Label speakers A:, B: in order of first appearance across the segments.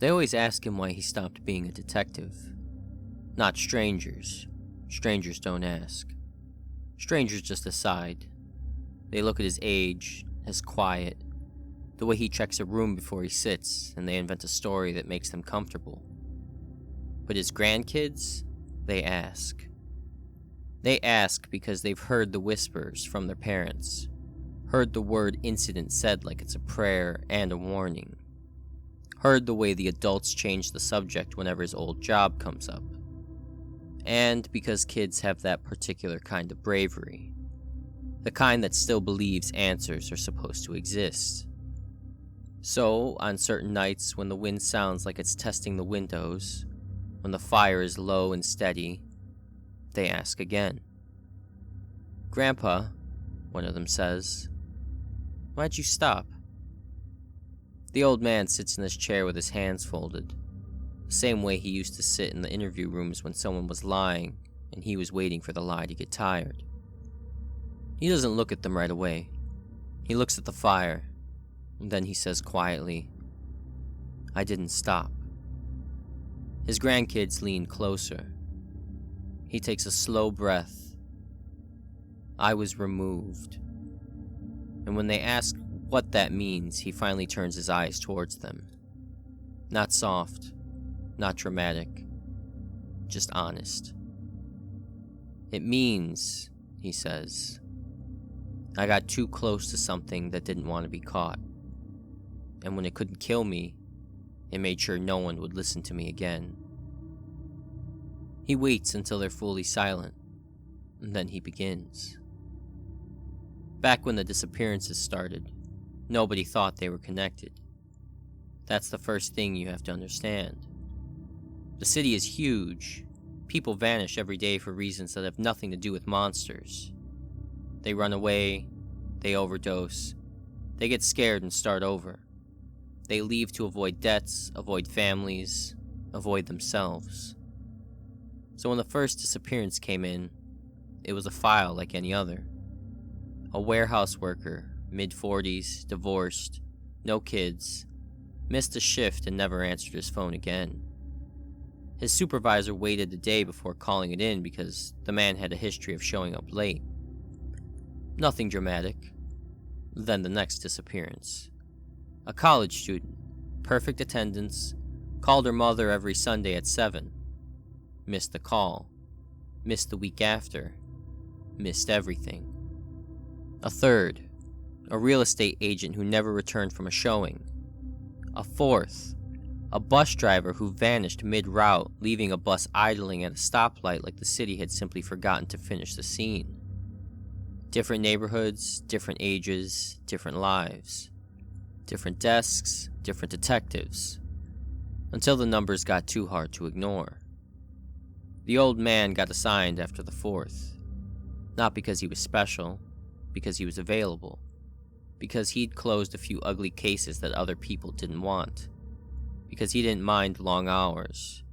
A: They always ask him why he stopped being a detective. Not strangers. Strangers don't ask. Strangers just decide. They look at his age, his quiet, the way he checks a room before he sits, and they invent a story that makes them comfortable. But his grandkids, they ask. They ask because they've heard the whispers from their parents, heard the word incident said like it's a prayer and a warning, heard the way the adults change the subject whenever his old job comes up, and because kids have that particular kind of bravery, the kind that still believes answers are supposed to exist. So, on certain nights when the wind sounds like it's testing the windows, when the fire is low and steady, they ask again. "Grandpa," one of them says, "why'd you stop?" The old man sits in his chair with his hands folded, the same way he used to sit in the interview rooms when someone was lying and he was waiting for the lie to get tired. He doesn't look at them right away. He looks at the fire, and then he says quietly, "I didn't stop." His grandkids lean closer. He takes a slow breath. "I was removed." And when they ask what that means, he finally turns his eyes towards them. Not soft, not dramatic, just honest. "It means," he says, "I got too close to something that didn't want to be caught. And when it couldn't kill me, it made sure no one would listen to me again." He waits until they're fully silent, and then he begins. Back when the disappearances started, nobody thought they were connected. That's the first thing you have to understand. The city is huge. People vanish every day for reasons that have nothing to do with monsters. They run away, they overdose, they get scared and start over. They leave to avoid debts, avoid families, avoid themselves. So when the first disappearance came in, it was a file like any other. A warehouse worker, mid-40s, divorced, no kids, missed a shift and never answered his phone again. His supervisor waited the day before calling it in because the man had a history of showing up late. Nothing dramatic. Then the next disappearance. A college student, perfect attendance, called her mother every Sunday at 7. Missed the call. Missed the week after. Missed everything. A third, a real estate agent who never returned from a showing. A fourth, a bus driver who vanished mid-route, leaving a bus idling at a stoplight like the city had simply forgotten to finish the scene. Different neighborhoods, different ages, different lives. Different desks, different detectives. Until the numbers got too hard to ignore. The old man got assigned after the fourth. Not because he was special, because he was available. Because he'd closed a few ugly cases that other people didn't want. Because he didn't mind long hours.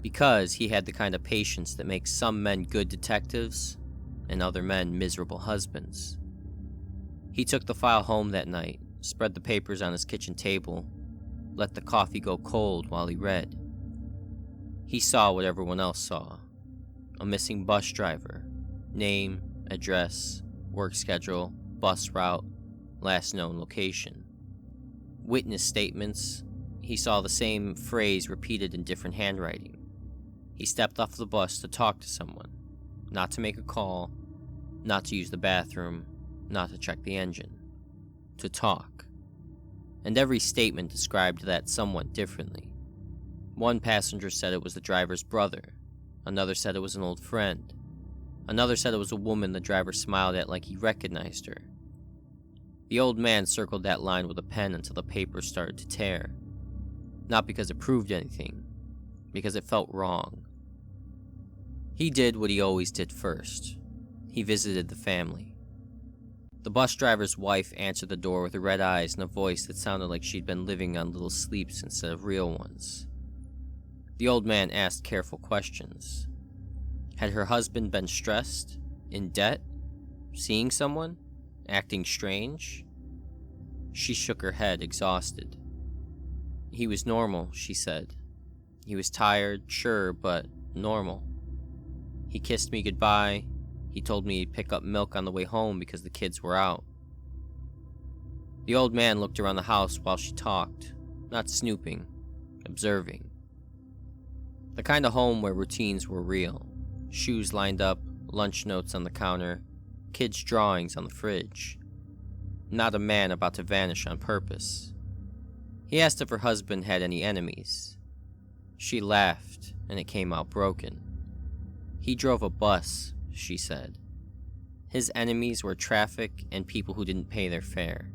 A: Because he had the kind of patience that makes some men good detectives and other men miserable husbands. He took the file home that night, spread the papers on his kitchen table, let the coffee go cold while he read. He saw what everyone else saw. A missing bus driver. Name, address, work schedule, bus route, last known location. Witness statements. He saw the same phrase repeated in different handwriting. He stepped off the bus to talk to someone. Not to make a call, not to use the bathroom, not to check the engine. To talk. And every statement described that someone differently. One passenger said it was the driver's brother. Another said it was an old friend. Another said it was a woman the driver smiled at like he recognized her. The old man circled that line with a pen until the paper started to tear. Not because it proved anything, because it felt wrong. He did what he always did first. He visited the family. The bus driver's wife answered the door with red eyes and a voice that sounded like she'd been living on little sleeps instead of real ones. The old man asked careful questions. Had her husband been stressed? In debt? Seeing someone? Acting strange? She shook her head, exhausted. He was normal, she said. He was tired, sure, but normal. He kissed me goodbye. He told me he'd pick up milk on the way home because the kids were out. The old man looked around the house while she talked, not snooping, observing. The kind of home where routines were real. Shoes lined up, lunch notes on the counter, kids' drawings on the fridge. Not a man about to vanish on purpose. He asked if her husband had any enemies. She laughed, and it came out broken. He drove a bus, she said. His enemies were traffic and people who didn't pay their fare.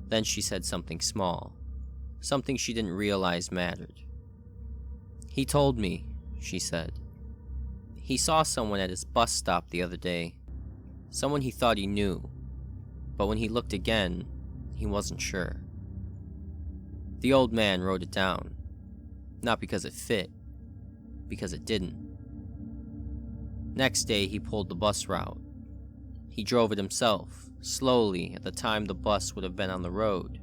A: Then she said something small, something she didn't realize mattered. He told me, she said. He saw someone at his bus stop the other day, someone he thought he knew, but when he looked again, he wasn't sure. The old man wrote it down, not because it fit, because it didn't. Next day, he pulled the bus route. He drove it himself, slowly at the time the bus would have been on the road.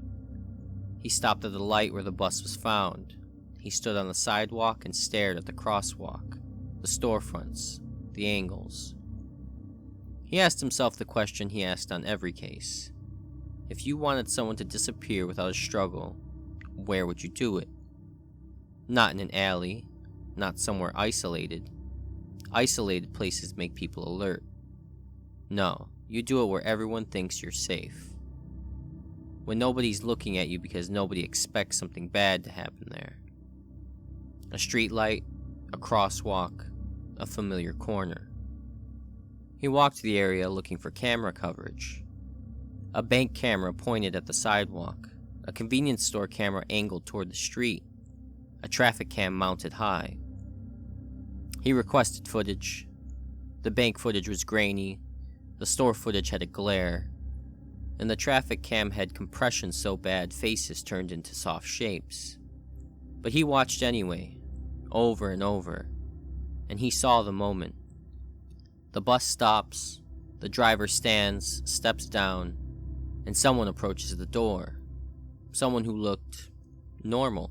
A: He stopped at the light where the bus was found. He stood on the sidewalk and stared at the crosswalk, the storefronts, the angles. He asked himself the question he asked on every case. If you wanted someone to disappear without a struggle, where would you do it? Not in an alley, not somewhere isolated. Isolated places make people alert. No, you do it where everyone thinks you're safe. When nobody's looking at you because nobody expects something bad to happen there. A street light, a crosswalk, a familiar corner. He walked the area looking for camera coverage. A bank camera pointed at the sidewalk, a convenience store camera angled toward the street, a traffic cam mounted high. He requested footage. The bank footage was grainy, the store footage had a glare, and the traffic cam had compression so bad faces turned into soft shapes. But he watched anyway, over and over, and he saw the moment. The bus stops, the driver stands, steps down, and someone approaches the door. Someone who looked normal.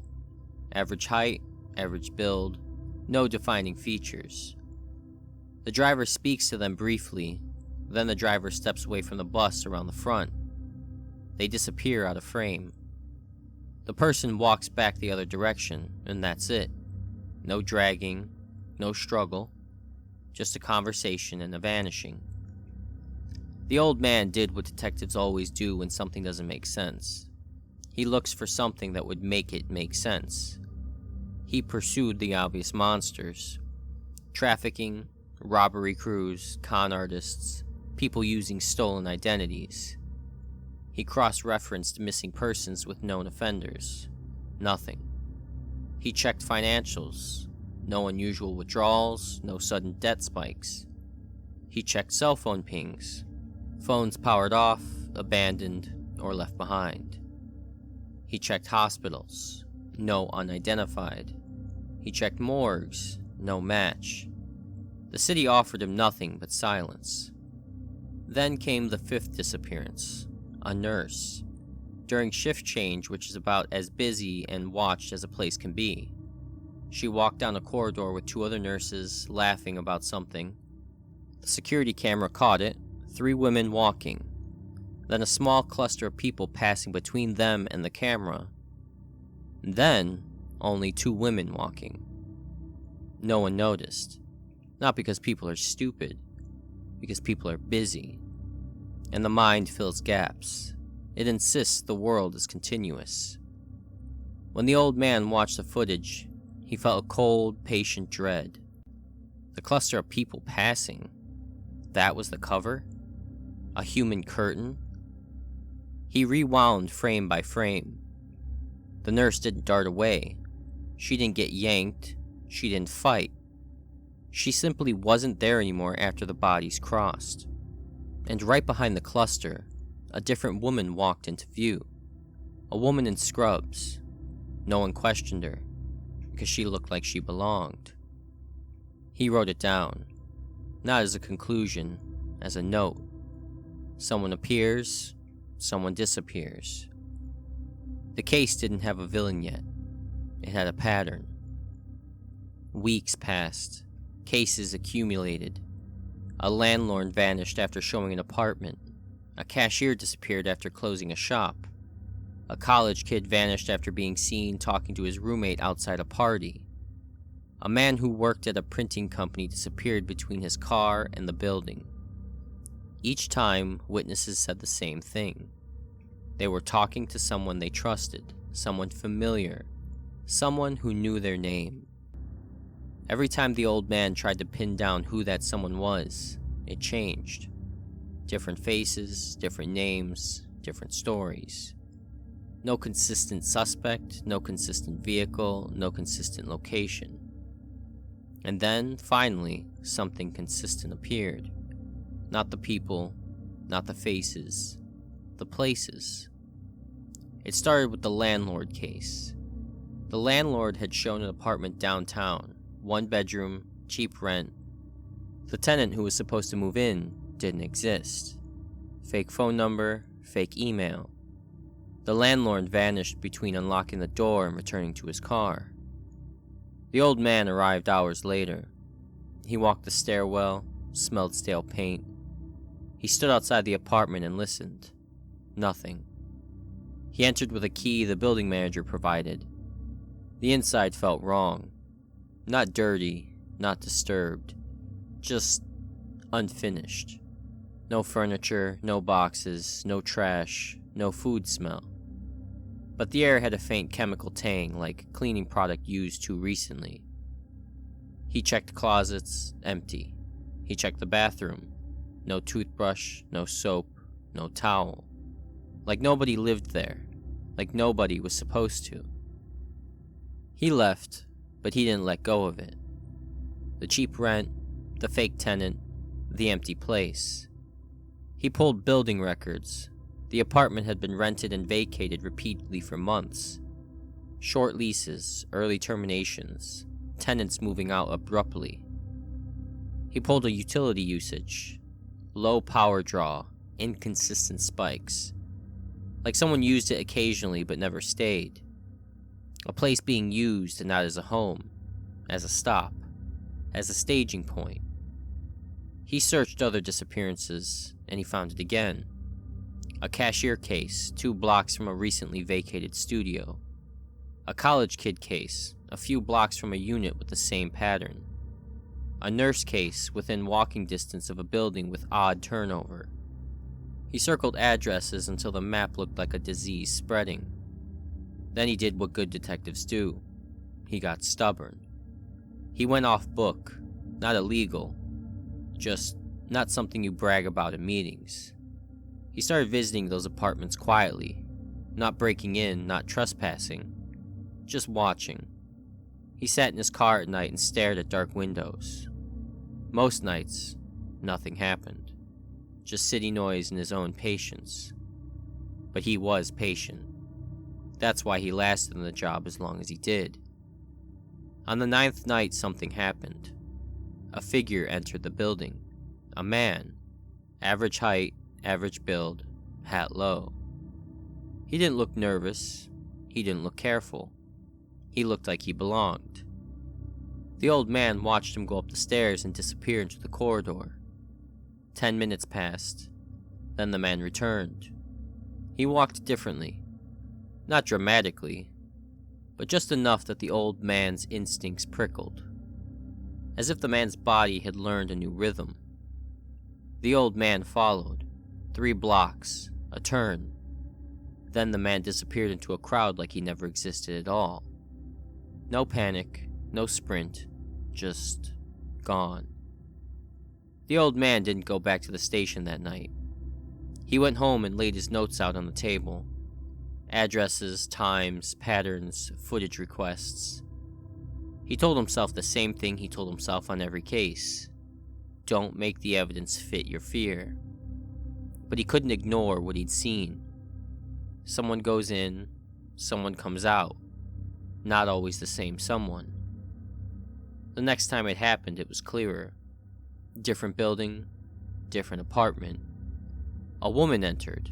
A: Average height, average build, no defining features. The driver speaks to them briefly, then the driver steps away from the bus around the front. They disappear out of frame. The person walks back the other direction, and that's it. No dragging, no struggle, just a conversation and a vanishing. The old man did what detectives always do when something doesn't make sense. He looks for something that would make it make sense. He pursued the obvious monsters. Trafficking, robbery crews, con artists, people using stolen identities. He cross-referenced missing persons with known offenders. Nothing. He checked financials. No unusual withdrawals, no sudden debt spikes. He checked cell phone pings. Phones powered off, abandoned, or left behind. He checked hospitals. No unidentified. He checked morgues. No match. The city offered him nothing but silence. Then came the fifth disappearance. A nurse. During shift change, which is about as busy and watched as a place can be. She walked down a corridor with two other nurses, laughing about something. The security camera caught it. 3 women walking. Then a small cluster of people passing between them and the camera. Then, only 2 women walking. No one noticed. Not because people are stupid, because people are busy. And the mind fills gaps. It insists the world is continuous. When the old man watched the footage, he felt a cold, patient dread. The cluster of people passing, that was the cover? A human curtain? He rewound frame by frame. The nurse didn't dart away. She didn't get yanked. She didn't fight. She simply wasn't there anymore after the bodies crossed. And right behind the cluster, a different woman walked into view. A woman in scrubs. No one questioned her, because she looked like she belonged. He wrote it down, not as a conclusion, as a note. Someone appears, someone disappears. The case didn't have a villain yet. It had a pattern. Weeks passed. Cases accumulated. A landlord vanished after showing an apartment. A cashier disappeared after closing a shop. A college kid vanished after being seen talking to his roommate outside a party. A man who worked at a printing company disappeared between his car and the building. Each time, witnesses said the same thing. They were talking to someone they trusted, someone familiar, someone who knew their name. Every time the old man tried to pin down who that someone was, it changed. Different faces, different names, different stories. No consistent suspect, no consistent vehicle, no consistent location. And then, finally, something consistent appeared. Not the people, not the faces, the places. It started with the landlord case. The landlord had shown an apartment downtown, 1 bedroom, cheap rent. The tenant who was supposed to move in didn't exist. Fake phone number, fake email. The landlord vanished between unlocking the door and returning to his car. The old man arrived hours later. He walked the stairwell, smelled stale paint. He stood outside the apartment and listened. Nothing. He entered with a key the building manager provided. The inside felt wrong. Not dirty, not disturbed. Just unfinished. No furniture, no boxes, no trash, no food smell. But the air had a faint chemical tang, like cleaning product used too recently. He checked closets, empty. He checked the bathroom. No toothbrush, no soap, no towel. Like nobody lived there. Like nobody was supposed to. He left, but he didn't let go of it. The cheap rent, the fake tenant, the empty place. He pulled building records. The apartment had been rented and vacated repeatedly for months. Short leases, early terminations, tenants moving out abruptly. He pulled a utility usage. Low power draw, inconsistent spikes. Like someone used it occasionally but never stayed. A place being used and not as a home, as a stop, as a staging point. He searched other disappearances, and he found it again. A cashier case, 2 blocks from a recently vacated studio. A college kid case, a few blocks from a unit with the same pattern. A nurse case within walking distance of a building with odd turnover. He circled addresses until the map looked like a disease spreading. Then he did what good detectives do. He got stubborn. He went off book, not illegal, just not something you brag about in meetings. He started visiting those apartments quietly, not breaking in, not trespassing, just watching. He sat in his car at night and stared at dark windows. Most nights, nothing happened. Just city noise and his own patience. But he was patient. That's why he lasted in the job as long as he did. On the 9th night, something happened. A figure entered the building. A man. Average height, average build, hat low. He didn't look nervous. He didn't look careful. He looked like he belonged. The old man watched him go up the stairs and disappear into the corridor. 10 minutes passed. Then the man returned. He walked differently. Not dramatically, but just enough that the old man's instincts prickled. As if the man's body had learned a new rhythm. The old man followed. 3 blocks, a turn. Then the man disappeared into a crowd like he never existed at all. No panic, no sprint, just gone. The old man didn't go back to the station that night. He went home and laid his notes out on the table. Addresses, times, patterns, footage requests. He told himself the same thing he told himself on every case. Don't make the evidence fit your fear. But he couldn't ignore what he'd seen. Someone goes in, someone comes out. Not always the same someone. The next time it happened, it was clearer. Different building, different apartment. A woman entered.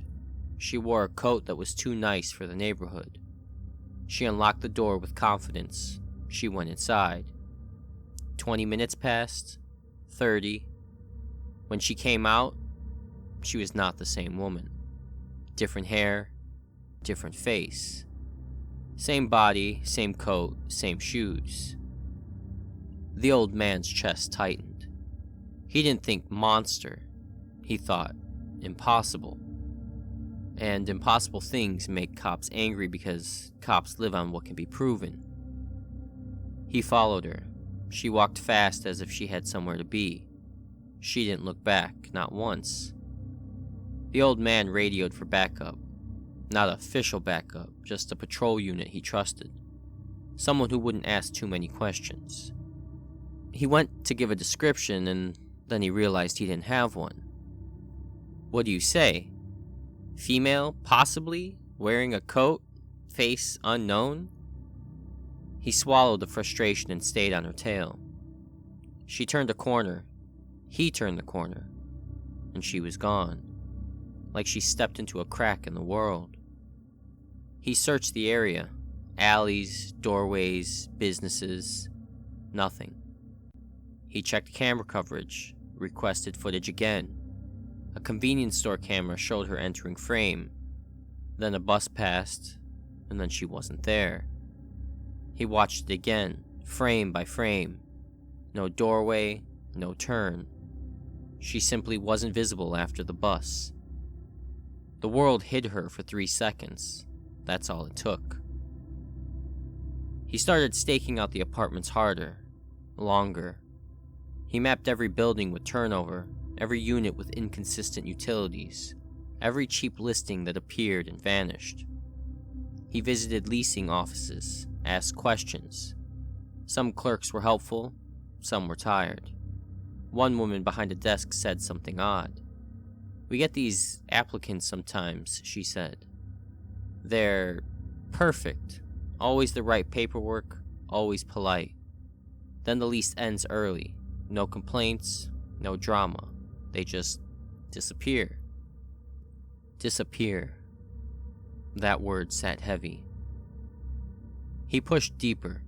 A: She wore a coat that was too nice for the neighborhood. She unlocked the door with confidence. She went inside. 20 minutes passed, 30. When she came out, she was not the same woman. Different hair, different face. Same body, same coat, same shoes. The old man's chest tightened. He didn't think monster. He thought impossible. And impossible things make cops angry because cops live on what can be proven. He followed her. She walked fast as if she had somewhere to be. She didn't look back, not once. The old man radioed for backup. Not official backup, just a patrol unit he trusted. Someone who wouldn't ask too many questions. He went to give a description and then he realized he didn't have one. What do you say? Female, possibly, wearing a coat, face unknown? He swallowed the frustration and stayed on her tail. She turned a corner. He turned the corner. And she was gone. Like she stepped into a crack in the world. He searched the area. Alleys, doorways, businesses. Nothing. He checked camera coverage, requested footage again. A convenience store camera showed her entering frame. Then a bus passed, and then she wasn't there. He watched it again, frame by frame. No doorway, no turn. She simply wasn't visible after the bus. The world hid her for 3 seconds. That's all it took. He started staking out the apartments harder, longer. He mapped every building with turnover, every unit with inconsistent utilities, every cheap listing that appeared and vanished. He visited leasing offices, asked questions. Some clerks were helpful, some were tired. One woman behind a desk said something odd. "We get these applicants sometimes," she said. "They're perfect, always the right paperwork, always polite. Then the lease ends early, no complaints, no drama. They just disappear." Disappear. That word sat heavy. He pushed deeper.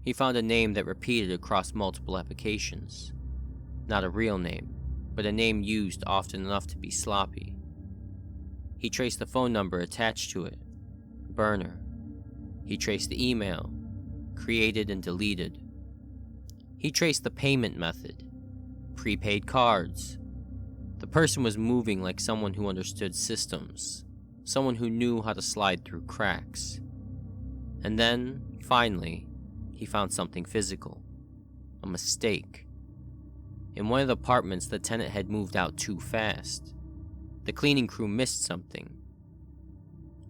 A: He found a name that repeated across multiple applications. Not a real name, but a name used often enough to be sloppy. He traced the phone number attached to it. Burner. He traced the email. Created and deleted. He traced the payment method. Prepaid cards. The person was moving like someone who understood systems. Someone who knew how to slide through cracks. And then, finally, he found something physical. A mistake. In one of the apartments, the tenant had moved out too fast. The cleaning crew missed something.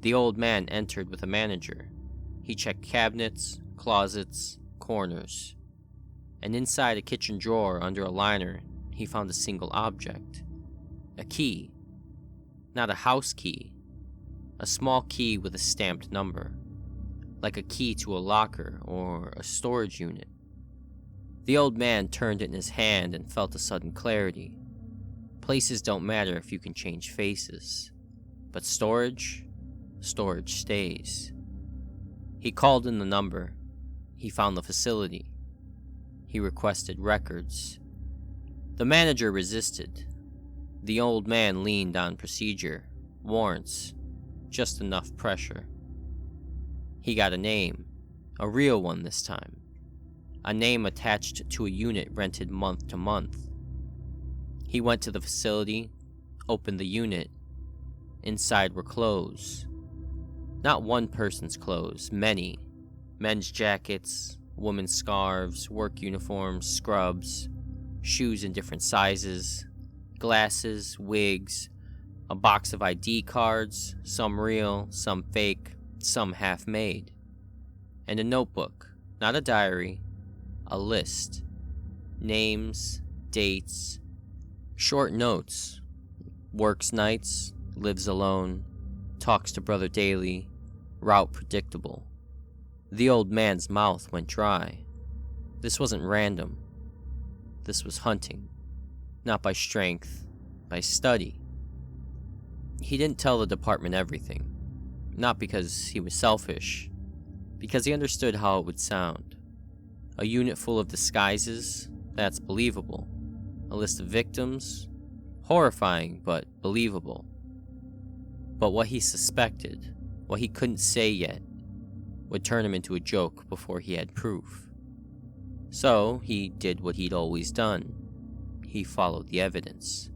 A: The old man entered with a manager. He checked cabinets, closets, corners. And inside a kitchen drawer under a liner, he found a single object. A key. Not a house key. A small key with a stamped number. Like a key to a locker or a storage unit. The old man turned it in his hand and felt a sudden clarity. Places don't matter if you can change faces. But storage stays. He called in the number. He found the facility. He requested records. The manager resisted. The old man leaned on procedure, warrants, just enough pressure. He got a name, a real one this time. A name attached to a unit rented month to month. He went to the facility, opened the unit. Inside were clothes. Not one person's clothes, many. Men's jackets, women's scarves, work uniforms, scrubs, shoes in different sizes, glasses, wigs, a box of ID cards, some real, some fake, some half-made. And a notebook, not a diary, a list. Names, dates, short notes. Works nights, lives alone, talks to brother daily, route predictable. The old man's mouth went dry. This wasn't random. This was hunting. Not by strength, by study. He didn't tell the department everything. Not because he was selfish. because he understood how it would sound. A unit full of disguises? That's believable. A list of victims? Horrifying, but believable. But what he suspected, what he couldn't say yet, would turn him into a joke before he had proof. So, he did what he'd always done. He followed the evidence.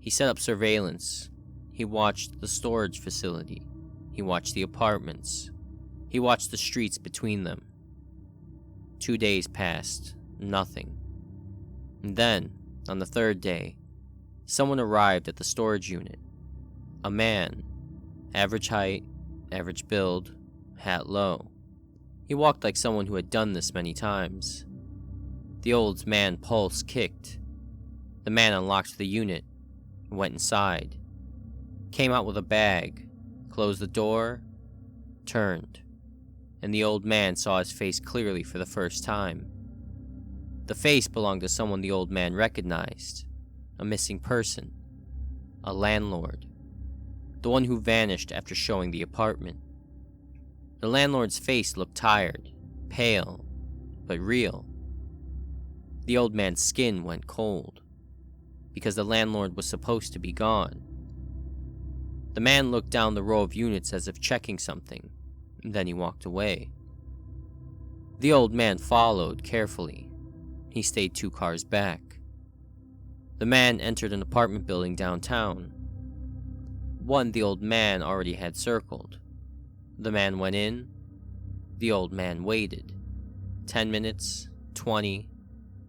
A: He set up surveillance. He watched the storage facility. He watched the apartments. He watched the streets between them. 2 days passed. Nothing. And then, on the third day, someone arrived at the storage unit. A man. Average height, average build, hat low. He walked like someone who had done this many times. The old man's pulse kicked. The man unlocked the unit, went inside, came out with a bag, closed the door, turned, and the old man saw his face clearly for the first time. The face belonged to someone the old man recognized, a missing person, a landlord, the one who vanished after showing the apartment. The landlord's face looked tired, pale, but real. The old man's skin went cold, because the landlord was supposed to be gone. The man looked down the row of units as if checking something, and then he walked away. The old man followed carefully. He stayed 2 cars back. The man entered an apartment building downtown. One the old man already had circled. The man went in. The old man waited. 10 minutes, 20,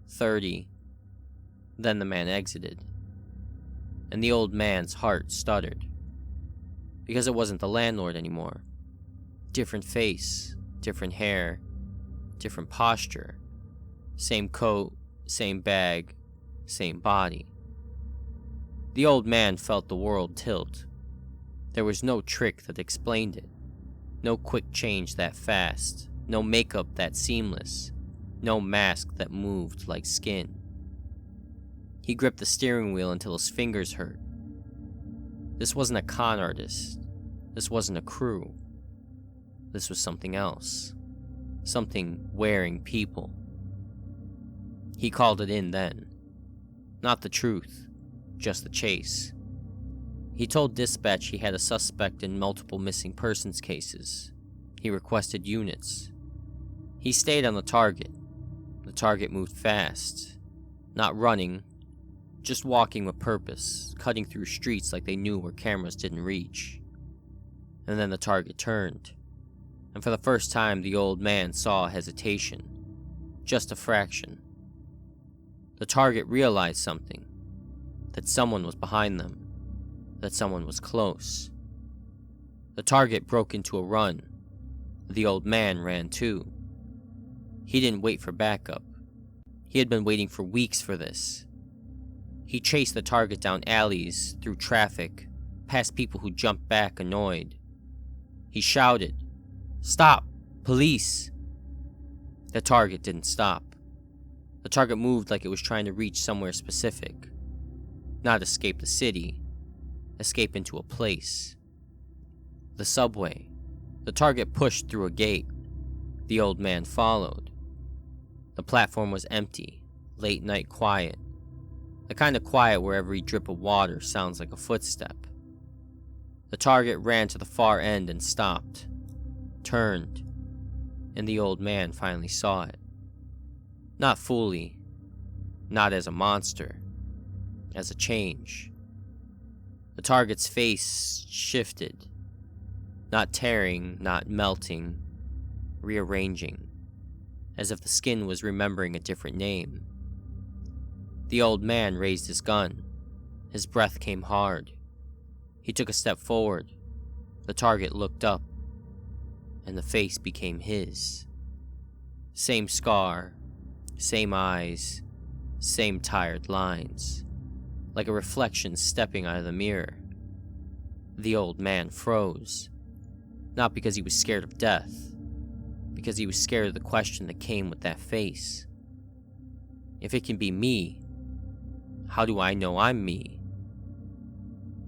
A: 30. Then the man exited. And the old man's heart stuttered. Because it wasn't the landlord anymore. Different face, different hair, different posture. Same coat, same bag, same body. The old man felt the world tilt. There was no trick that explained it. No quick change that fast. No makeup that seamless. No mask that moved like skin. He gripped the steering wheel until his fingers hurt. This wasn't a con artist. This wasn't a crew. This was something else. Something wearing people. He called it in then. Not the truth, just the chase. He told dispatch he had a suspect in multiple missing persons cases. He requested units. He stayed on the target. The target moved fast. Not running, just walking with purpose, cutting through streets like they knew where cameras didn't reach. And then the target turned. And for the first time, the old man saw hesitation. Just a fraction. The target realized something. That someone was behind them. That someone was close. The target broke into a run. The old man ran too. He didn't wait for backup. He had been waiting for weeks for this. He chased the target down alleys, through traffic, past people who jumped back annoyed. He shouted, "Stop! Police!" The target didn't stop. The target moved like it was trying to reach somewhere specific. Not escape the city. Escape into a place. The subway. The target pushed through a gate. The old man followed. The platform was empty, late night quiet. The kind of quiet where every drip of water sounds like a footstep. The target ran to the far end and stopped. Turned. And the old man finally saw it. Not fully. Not as a monster. As a change. The target's face shifted. Not tearing, not melting. Rearranging. As if the skin was remembering a different name. The old man raised his gun. His breath came hard. He took a step forward. The target looked up. And the face became his. Same scar. Same eyes. Same tired lines. Like a reflection stepping out of the mirror. The old man froze. Not because he was scared of death. Because he was scared of the question that came with that face. If it can be me, how do I know I'm me?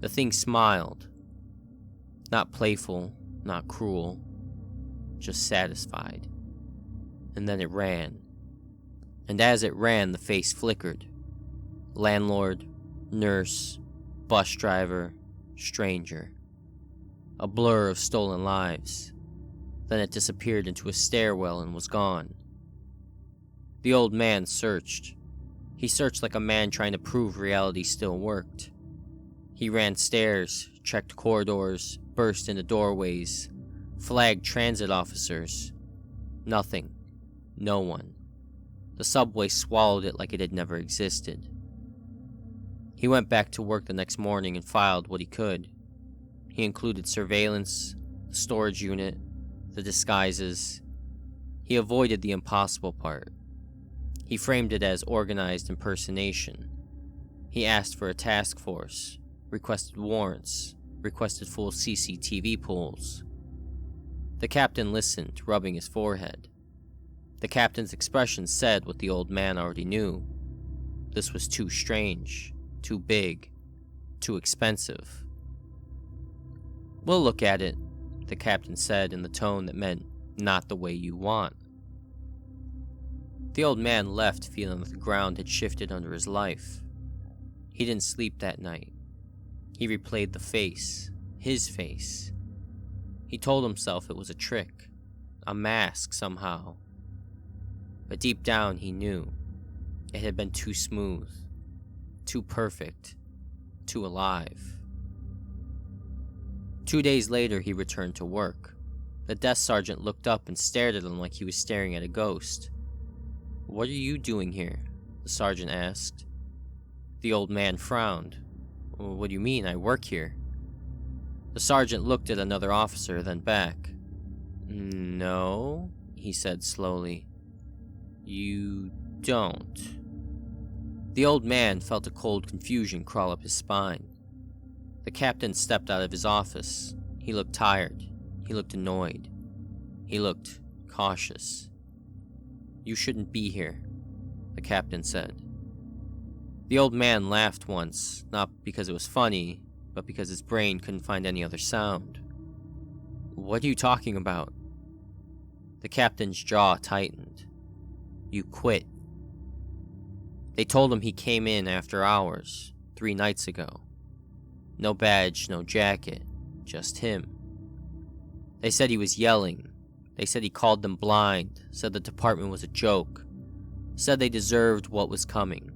A: The thing smiled. Not playful, not cruel. just satisfied. And then it ran. And as it ran, the face flickered. Landlord, nurse, bus driver, stranger. A blur of stolen lives. Then it disappeared into a stairwell and was gone. The old man searched. He searched like a man trying to prove reality still worked. He ran stairs, checked corridors, burst into doorways, flagged transit officers. Nothing. No one. The subway swallowed it like it had never existed. He went back to work the next morning and filed what he could. He included surveillance, the storage unit, the disguises. He avoided the impossible part. He framed it as organized impersonation. He asked for a task force, requested warrants, requested full CCTV pools. The captain listened, rubbing his forehead. The captain's expression said what the old man already knew. This was too strange, too big, too expensive. "We'll look at it," the captain said in the tone that meant not the way you want. The old man left feeling that the ground had shifted under his life. He didn't sleep that night. He replayed the face, his face. He told himself it was a trick, a mask somehow. But deep down he knew it had been too smooth, too perfect, too alive. 2 days later he returned to work. The desk sergeant looked up and stared at him like he was staring at a ghost. "What are you doing here?" the sergeant asked. The old man frowned. "What do you mean? I work here." The sergeant looked at another officer, then back. "No," he said slowly. "You don't." The old man felt a cold confusion crawl up his spine. The captain stepped out of his office. He looked tired. He looked annoyed. He looked cautious. "You shouldn't be here," the captain said. The old man laughed once, not because it was funny, but because his brain couldn't find any other sound. "What are you talking about?" The captain's jaw tightened. "You quit." They told him he came in after hours, 3 nights ago. No badge, no jacket, just him. They said he was yelling. They said he called them blind, said the department was a joke, said they deserved what was coming.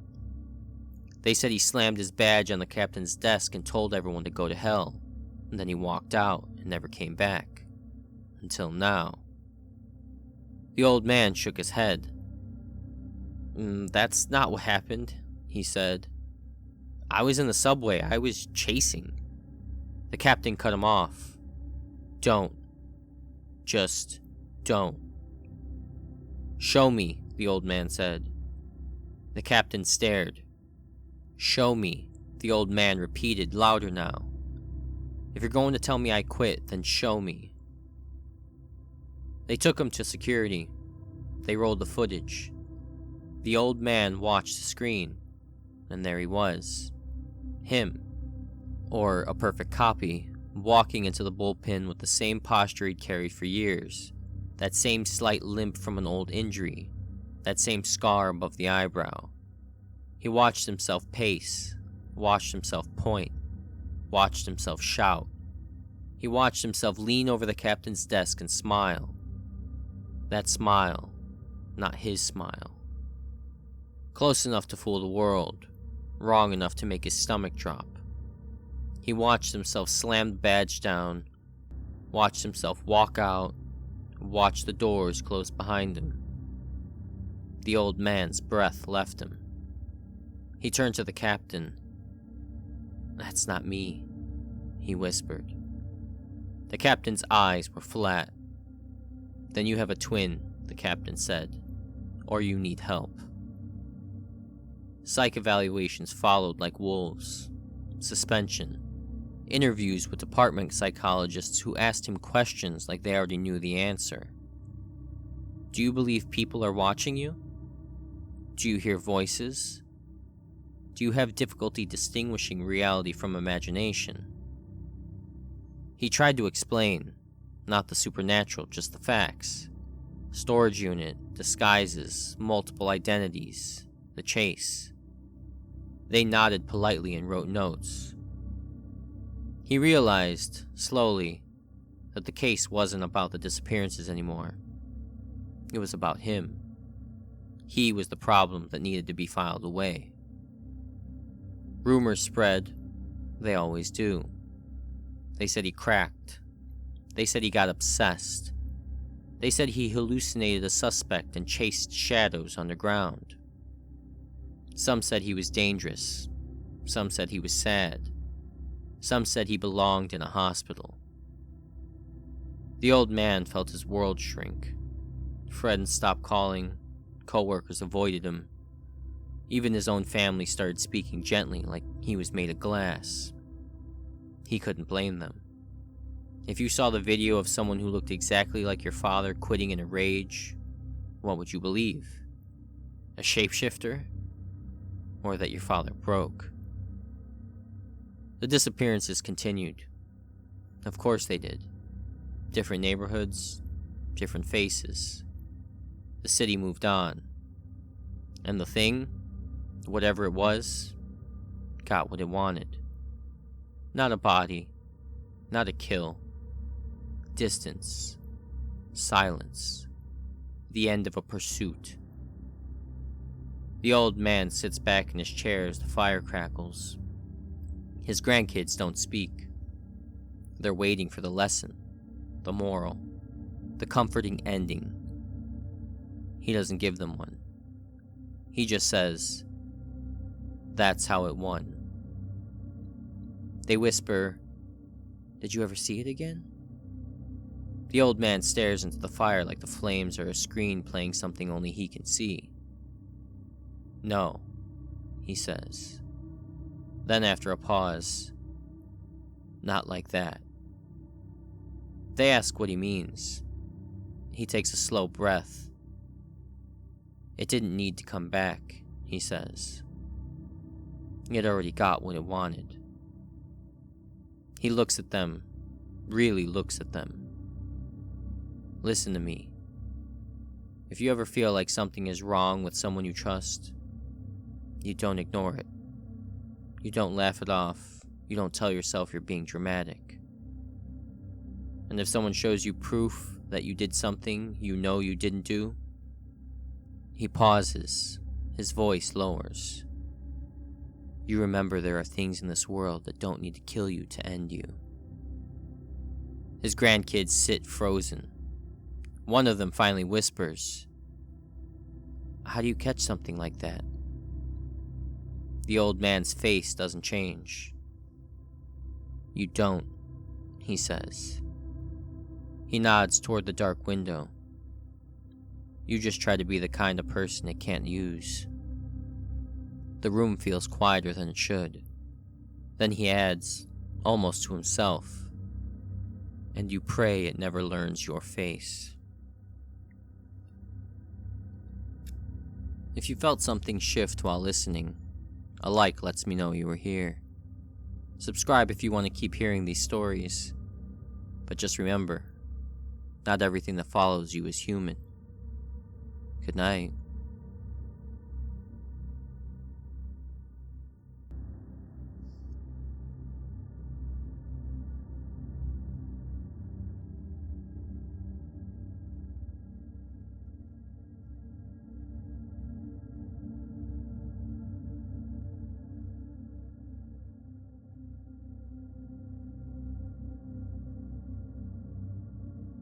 A: They said he slammed his badge on the captain's desk and told everyone to go to hell, and then he walked out and never came back. Until now. The old man shook his head. "That's not what happened," he said. "I was in the subway. I was chasing." The captain cut him off. "Don't. Just don't." "Show me," the old man said. The captain stared. "Show me," the old man repeated, louder now. "If you're going to tell me I quit, then show me." They took him to security. They rolled the footage. The old man watched the screen, and there he was. Him, or a perfect copy, walking into the bullpen with the same posture he'd carried for years, that same slight limp from an old injury, that same scar above the eyebrow. He watched himself pace, watched himself point, watched himself shout. He watched himself lean over the captain's desk and smile. That smile, not his smile. Close enough to fool the world, wrong enough to make his stomach drop. He watched himself slam the badge down, watched himself walk out, watched the doors close behind him. The old man's breath left him. He turned to the captain. "That's not me," he whispered. The captain's eyes were flat. "Then you have a twin," the captain said, "or you need help." Psych evaluations followed like wolves. Suspension. Interviews with department psychologists who asked him questions like they already knew the answer. Do you believe people are watching you? Do you hear voices? Do you have difficulty distinguishing reality from imagination? He tried to explain. Not the supernatural, just the facts. Storage unit, disguises, multiple identities, the chase. They nodded politely and wrote notes. He realized, slowly, that the case wasn't about the disappearances anymore. It was about him. He was the problem that needed to be filed away. Rumors spread. They always do. They said he cracked. They said he got obsessed. They said he hallucinated a suspect and chased shadows underground. Some said he was dangerous. Some said he was sad. Some said he belonged in a hospital. The old man felt his world shrink. Friends stopped calling. Co-workers avoided him. Even his own family started speaking gently, like he was made of glass. He couldn't blame them. If you saw the video of someone who looked exactly like your father quitting in a rage, what would you believe? A shapeshifter? Or that your father broke? The disappearances continued. Of course they did. Different neighborhoods, different faces. The city moved on. And the thing, whatever it was, got what it wanted. Not a body, not a kill. Distance, silence, the end of a pursuit. The old man sits back in his chair as the fire crackles. His grandkids don't speak. They're waiting for the lesson, the moral, the comforting ending. He doesn't give them one. He just says, "That's how it won." They whisper, "Did you ever see it again?" The old man stares into the fire like the flames are a screen playing something only he can see. "No," he says. Then after a pause, "Not like that." They ask what he means. He takes a slow breath. "It didn't need to come back," he says. It already got what it wanted. He looks at them, really looks at them. "Listen to me. If you ever feel like something is wrong with someone you trust, you don't ignore it. You don't laugh it off. You don't tell yourself you're being dramatic. And if someone shows you proof that you did something you know you didn't do," he pauses, his voice lowers. "You remember there are things in this world that don't need to kill you to end you." His grandkids sit frozen. One of them finally whispers, "How do you catch something like that?" The old man's face doesn't change. "You don't," he says. He nods toward the dark window. "You just try to be the kind of person it can't use." The room feels quieter than it should. Then he adds, almost to himself, "And you pray it never learns your face." If you felt something shift while listening, a like lets me know you were here. Subscribe if you want to keep hearing these stories. But just remember, not everything that follows you is human. Good night.